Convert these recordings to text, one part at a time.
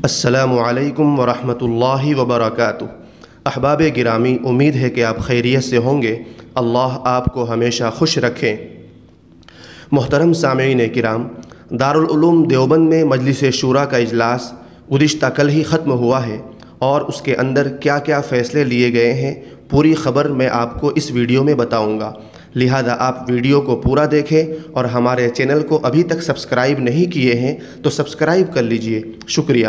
السلام علیکم ورحمۃ اللہ وبرکاتہ۔ احباب گرامی، امید ہے کہ آپ خیریت سے ہوں گے۔ اللہ آپ کو ہمیشہ خوش رکھیں۔ محترم سامعین کرام، دارالعلوم دیوبند میں مجلس شورا کا اجلاس گزشتہ کل ہی ختم ہوا ہے، اور اس کے اندر کیا کیا فیصلے لیے گئے ہیں پوری خبر میں آپ کو اس ویڈیو میں بتاؤں گا، لہذا آپ ویڈیو کو پورا دیکھیں، اور ہمارے چینل کو ابھی تک سبسکرائب نہیں کیے ہیں تو سبسکرائب کر لیجئے، شکریہ۔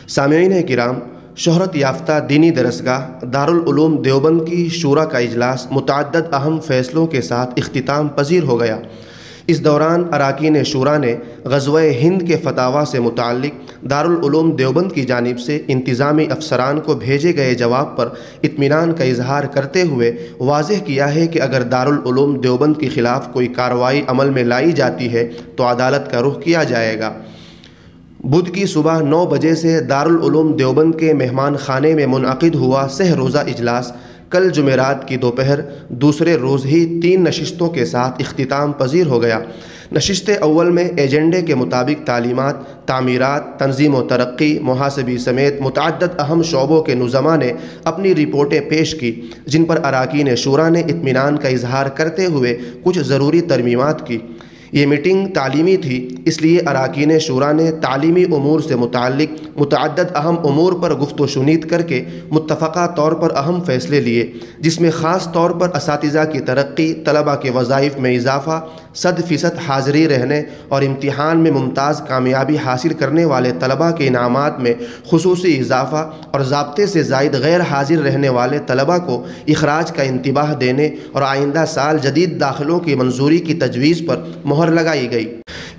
سامعین کرام، شہرت یافتہ دینی درسگاہ دارالعلوم دیوبند کی شورا کا اجلاس متعدد اہم فیصلوں کے ساتھ اختتام پذیر ہو گیا۔ اس دوران اراکین شورا نے غزوہ ہند کے فتاویٰ سے متعلق دارالعلوم دیوبند کی جانب سے انتظامی افسران کو بھیجے گئے جواب پر اطمینان کا اظہار کرتے ہوئے واضح کیا ہے کہ اگر دارالعلوم دیوبند کے خلاف کوئی کارروائی عمل میں لائی جاتی ہے تو عدالت کا رخ کیا جائے گا۔ بدھ کی صبح 9 بجے سے دارالعلوم دیوبند کے مہمان خانے میں منعقد ہوا سہ روزہ اجلاس کل جمعرات کی دوپہر دوسرے روز ہی 3 نشستوں کے ساتھ اختتام پذیر ہو گیا۔ نشست اول میں ایجنڈے کے مطابق تعلیمات، تعمیرات، تنظیم و ترقی، محاسبی سمیت متعدد اہم شعبوں کے نظماء نے اپنی رپورٹیں پیش کی، جن پر اراکین شورا نے اطمینان کا اظہار کرتے ہوئے کچھ ضروری ترمیمات کی۔ یہ میٹنگ تعلیمی تھی، اس لیے اراکین شورا نے تعلیمی امور سے متعلق متعدد اہم امور پر گفت و شنید کر کے متفقہ طور پر اہم فیصلے لیے، جس میں خاص طور پر اساتذہ کی ترقی، طلباء کے وظائف میں اضافہ، 100% حاضری رہنے اور امتحان میں ممتاز کامیابی حاصل کرنے والے طلباء کے انعامات میں خصوصی اضافہ، اور ضابطے سے زائد غیر حاضر رہنے والے طلباء کو اخراج کا انتباہ دینے اور آئندہ سال جدید داخلوں کی منظوری کی تجویز پر مہر لگائی گئی۔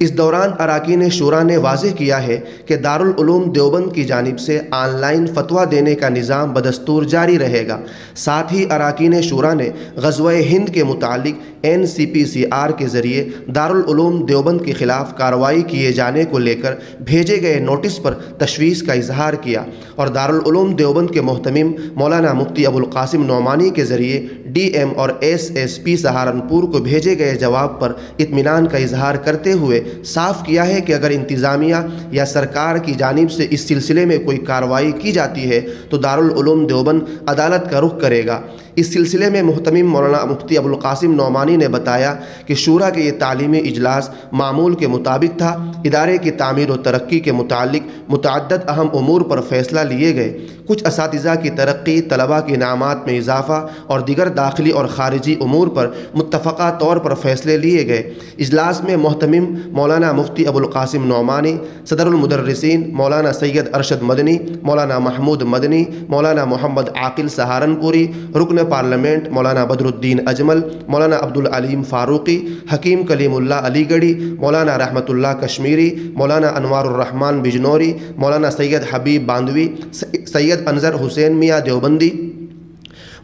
اس دوران اراکین شورا نے واضح کیا ہے کہ دارالعلوم دیوبند کی جانب سے آن لائن فتویٰ دینے کا نظام بدستور جاری رہے گا۔ ساتھ ہی اراکین شورا نے غزوہ ہند کے متعلق NCPCR کے ذریعے دارالعلوم دیوبند کے خلاف کارروائی کیے جانے کو لے کر بھیجے گئے نوٹس پر تشویش کا اظہار کیا، اور دارالعلوم دیوبند کے محتمم مولانا مفتی ابوالقاسم نعمانی کے ذریعے DM اور SSP سہارنپور کو بھیجے گئے جواب پر اطمینان کا اظہار کرتے ہوئے صاف کیا ہے کہ اگر انتظامیہ یا سرکار کی جانب سے اس سلسلے میں کوئی کارروائی کی جاتی ہے تو دارالعلوم دیوبند عدالت کا رخ کرے گا۔ اس سلسلے میں محتمم مولانا مفتی ابوالقاسم نعمانی نے بتایا کہ شورا کے یہ تعلیمی اجلاس معمول کے مطابق تھا۔ ادارے کی تعمیر و ترقی کے متعلق متعدد اہم امور پر فیصلہ لیے گئے۔ کچھ اساتذہ کی ترقی، طلباء کے انعامات میں اضافہ اور دیگر داخلی اور خارجی امور پر متفقہ طور پر فیصلے لیے گئے۔ اجلاس میں محتمم مولانا مفتی ابوالقاسم نعمانی، صدر المدرسین مولانا سید ارشد مدنی، مولانا محمود مدنی، مولانا محمد عاقل سہارنپوری، رکن پارلیمنٹ مولانا بدر الدین اجمل، مولانا عبدالعلیم فاروقی، حکیم کلیم اللہ علی گڑھی، مولانا رحمت اللہ کشمیری، مولانا انوار الرحمن بجنوری، مولانا سید حبیب باندوی، سید انظر حسین میاں دیوبندی،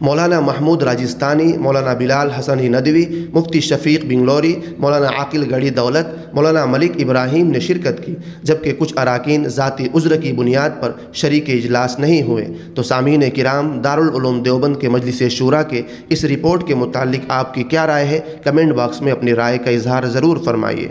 مولانا محمود راجستانی، مولانا بلال حسنی ندوی، مفتی شفیق بنگلوری، مولانا عاقل گڑھی دولت، مولانا ملک ابراہیم نے شرکت کی، جبکہ کچھ اراکین ذاتی عذر کی بنیاد پر شریک اجلاس نہیں ہوئے۔ تو سامعین کرام، دارالعلوم دیوبند کے مجلس شورا کے اس رپورٹ کے متعلق آپ کی کیا رائے ہے؟ کمنٹ باکس میں اپنی رائے کا اظہار ضرور فرمائیے۔